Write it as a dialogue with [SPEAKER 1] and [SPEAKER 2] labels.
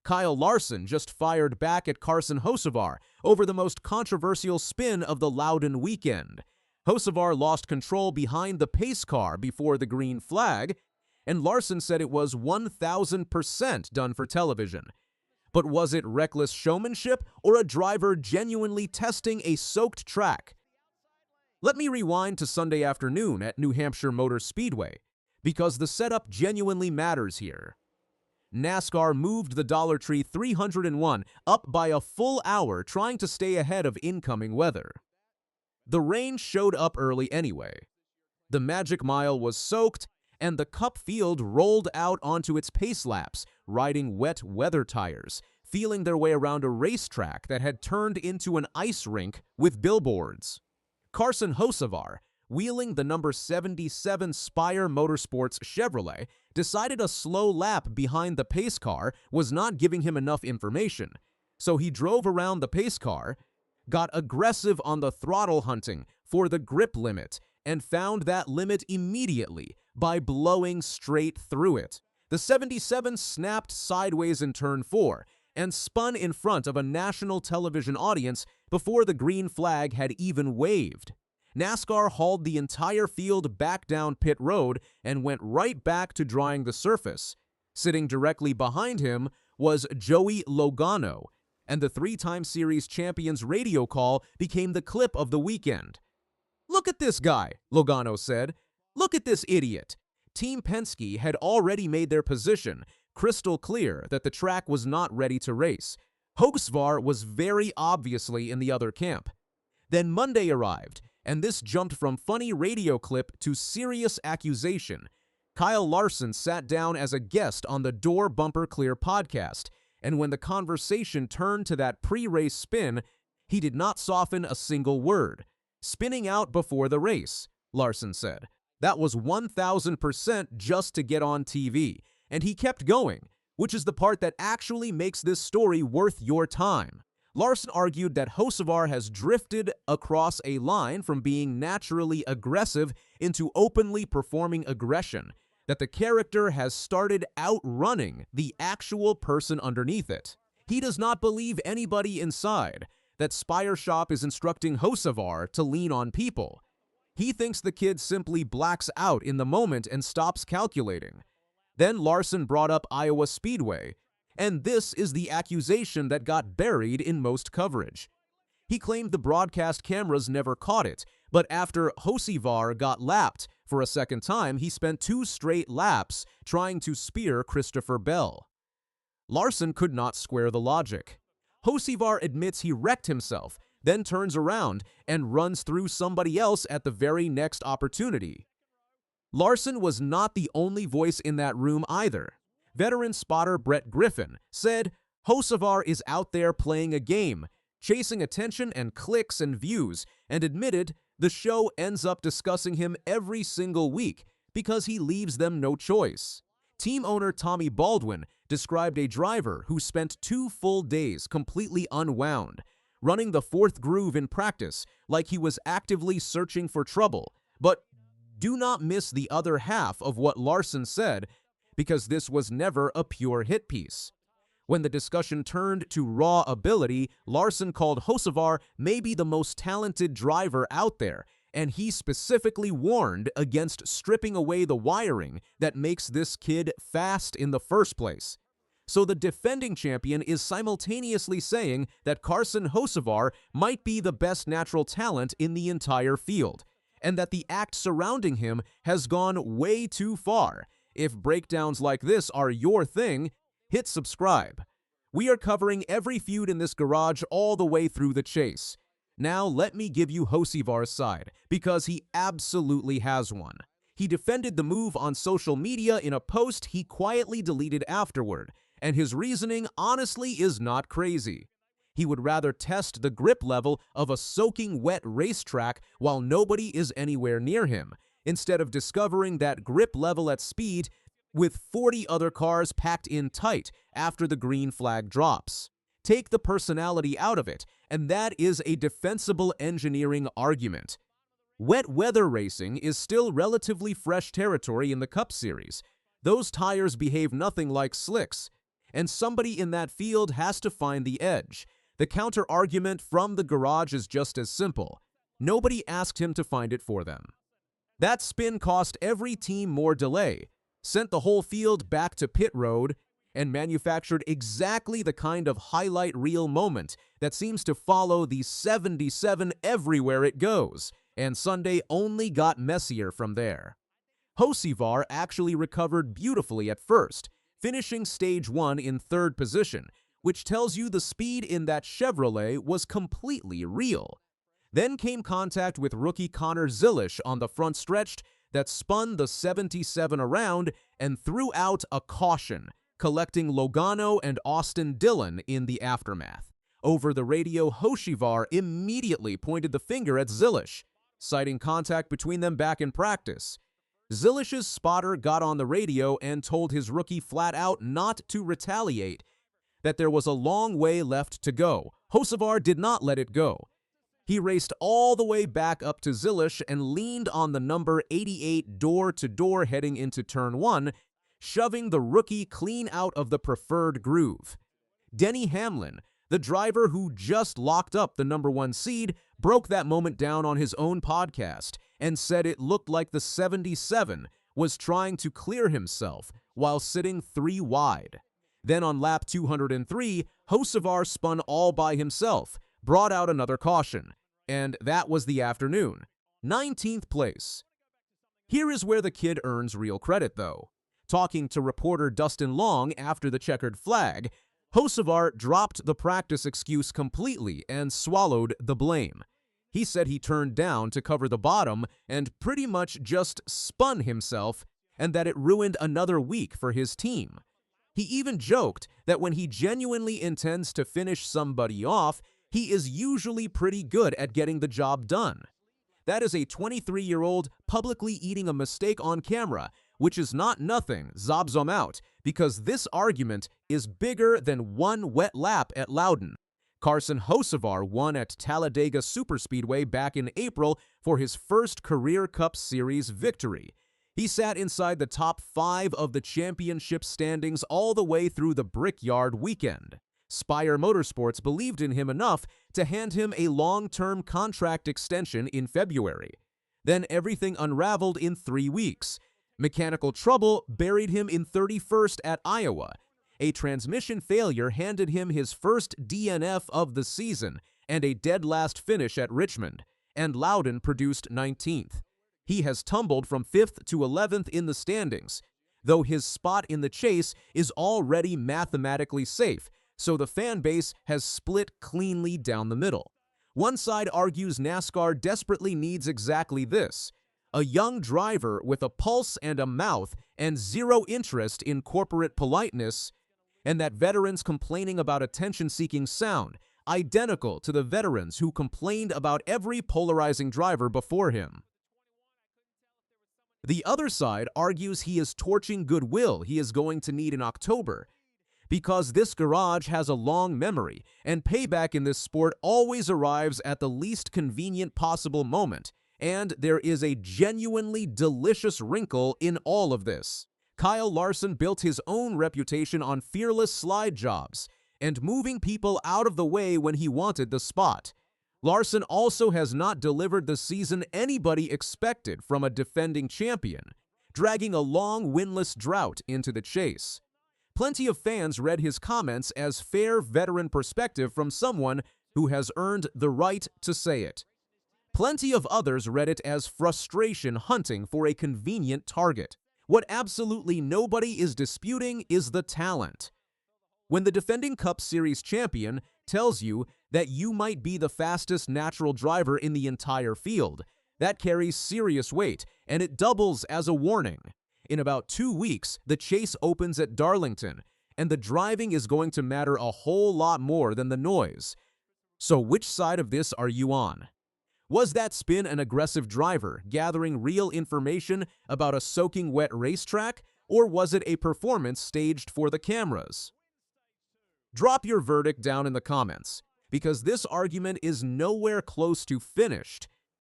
[SPEAKER 1] Kyle Larson just fired back at Carson Hocevar over the most controversial spin of the Loudon weekend. Hocevar lost control behind the pace car before the green flag, and Larson said it was 1,000% done for television. But was it reckless showmanship or a driver genuinely testing a soaked track? Let me rewind to Sunday afternoon at New Hampshire Motor Speedway, because the setup genuinely matters here. NASCAR moved the Dollar Tree 301 up by a full hour trying to stay ahead of incoming weather. The rain showed up early anyway. The Magic Mile was soaked, and the Cup field rolled out onto its pace laps, riding wet weather tires, feeling their way around a racetrack that had turned into an ice rink with billboards. Carson Hocevar, wheeling the number 77 Spire Motorsports Chevrolet, decided a slow lap behind the pace car was not giving him enough information, so he drove around the pace car, got aggressive on the throttle hunting for the grip limit, and found that limit immediately by blowing straight through it. The 77 snapped sideways in turn 4 and spun in front of a national television audience before the green flag had even waved. NASCAR hauled the entire field back down pit road and went right back to drying the surface. Sitting directly behind him was Joey Logano, and the three-time series champion's radio call became the clip of the weekend. "Look at this guy," Logano said. "Look at this idiot." Team Penske had already made their position crystal clear that the track was not ready to race. Hocevar was very obviously in the other camp. Then Monday arrived, and this jumped from funny radio clip to serious accusation. Kyle Larson sat down as a guest on the Door Bumper Clear podcast, and when the conversation turned to that pre-race spin, he did not soften a single word. "Spinning out before the race," Larson said. "That was 1,000% just to get on TV." And he kept going, which is the part that actually makes this story worth your time. Larson argued that Hocevar has drifted across a line from being naturally aggressive into openly performing aggression, that the character has started outrunning the actual person underneath it. He does not believe anybody inside, that Spire Shop is instructing Hocevar to lean on people. He thinks the kid simply blacks out in the moment and stops calculating. Then Larson brought up Iowa Speedway, and this is the accusation that got buried in most coverage. He claimed the broadcast cameras never caught it, but after Hocevar got lapped for a second time, he spent 2 straight laps trying to spear Christopher Bell. Larson could not square the logic. Hocevar admits he wrecked himself, then turns around and runs through somebody else at the very next opportunity. Larson was not the only voice in that room either. Veteran spotter Brett Griffin said, "Hocevar is out there playing a game, chasing attention and clicks and views," and admitted the show ends up discussing him every single week because he leaves them no choice. Team owner Tommy Baldwin described a driver who spent 2 full days completely unwound, running the 4th groove in practice like he was actively searching for trouble. But do not miss the other half of what Larson said, because this was never a pure hit piece. When the discussion turned to raw ability, Larson called Hocevar maybe the most talented driver out there, and he specifically warned against stripping away the wiring that makes this kid fast in the first place. So the defending champion is simultaneously saying that Carson Hocevar might be the best natural talent in the entire field, and that the act surrounding him has gone way too far. If breakdowns like this are your thing, hit subscribe. We are covering every feud in this garage all the way through the chase. Now let me give you Hocevar's side, because he absolutely has one. He defended the move on social media in a post he quietly deleted afterward, and his reasoning honestly is not crazy. He would rather test the grip level of a soaking wet racetrack while nobody is anywhere near him, instead of discovering that grip level at speed with 40 other cars packed in tight after the green flag drops. Take the personality out of it, and that is a defensible engineering argument. Wet weather racing is still relatively fresh territory in the Cup Series. Those tires behave nothing like slicks. and somebody in that field has to find the edge. The counter-argument from the garage is just as simple. Nobody asked him to find it for them. That spin cost every team more delay, sent the whole field back to pit road, and manufactured exactly the kind of highlight reel moment that seems to follow the 77 everywhere it goes, and Sunday only got messier from there. Hocevar actually recovered beautifully at first, finishing stage 1 in 3rd position, which tells you the speed in that Chevrolet was completely real. Then came contact with rookie Connor Zilisch on the front stretch that spun the 77 around and threw out a caution, collecting Logano and Austin Dillon in the aftermath. Over the radio, Hocevar immediately pointed the finger at Zilisch, citing contact between them back in practice. Zilisch's spotter got on the radio and told his rookie flat out not to retaliate, that there was a long way left to go. Hocevar did not let it go. He raced all the way back up to Zilisch and leaned on the number 88 door-to-door heading into turn 1, shoving the rookie clean out of the preferred groove. Denny Hamlin, the driver who just locked up the number 1 seed, broke that moment down on his own podcast and said it looked like the 77 was trying to clear himself while sitting 3 wide. Then on lap 203, Hocevar spun all by himself, brought out another caution, and that was the afternoon. 19th place. Here is where the kid earns real credit, though. Talking to reporter Dustin Long after the checkered flag, Hocevar dropped the practice excuse completely and swallowed the blame. He said he turned down to cover the bottom and pretty much just spun himself, and that it ruined another week for his team. He even joked that when he genuinely intends to finish somebody off, he is usually pretty good at getting the job done. That is a 23-year-old publicly eating a mistake on camera, which is not nothing, zobs him out, because this argument is bigger than one wet lap at Loudon. Carson Hocevar won at Talladega Superspeedway back in April for his first career Cup Series victory. He sat inside the top 5 of the championship standings all the way through the Brickyard weekend. Spire Motorsports believed in him enough to hand him a long-term contract extension in February. Then everything unraveled in 3 weeks. Mechanical trouble buried him in 31st at Iowa. A transmission failure handed him his first DNF of the season and a dead last finish at Richmond, and Loudon produced 19th. He has tumbled from 5th to 11th in the standings, though his spot in the chase is already mathematically safe, so the fan base has split cleanly down the middle. One side argues NASCAR desperately needs exactly this: a young driver with a pulse and a mouth and zero interest in corporate politeness, and that veterans complaining about attention-seeking sound, identical to the veterans who complained about every polarizing driver before him. The other side argues he is torching goodwill he is going to need in October, because this garage has a long memory, and payback in this sport always arrives at the least convenient possible moment, and there is a genuinely delicious wrinkle in all of this. Kyle Larson built his own reputation on fearless slide jobs and moving people out of the way when he wanted the spot. Larson also has not delivered the season anybody expected from a defending champion, dragging a long winless drought into the chase. Plenty of fans read his comments as fair veteran perspective from someone who has earned the right to say it. Plenty of others read it as frustration hunting for a convenient target. What absolutely nobody is disputing is the talent. When the defending Cup Series champion tells you that you might be the fastest natural driver in the entire field, that carries serious weight, and it doubles as a warning. In about 2 weeks, the chase opens at Darlington, and the driving is going to matter a whole lot more than the noise. So which side of this are you on? Was that spin an aggressive driver gathering real information about a soaking wet racetrack, or was it a performance staged for the cameras? Drop your verdict down in the comments, because this argument is nowhere close to finished,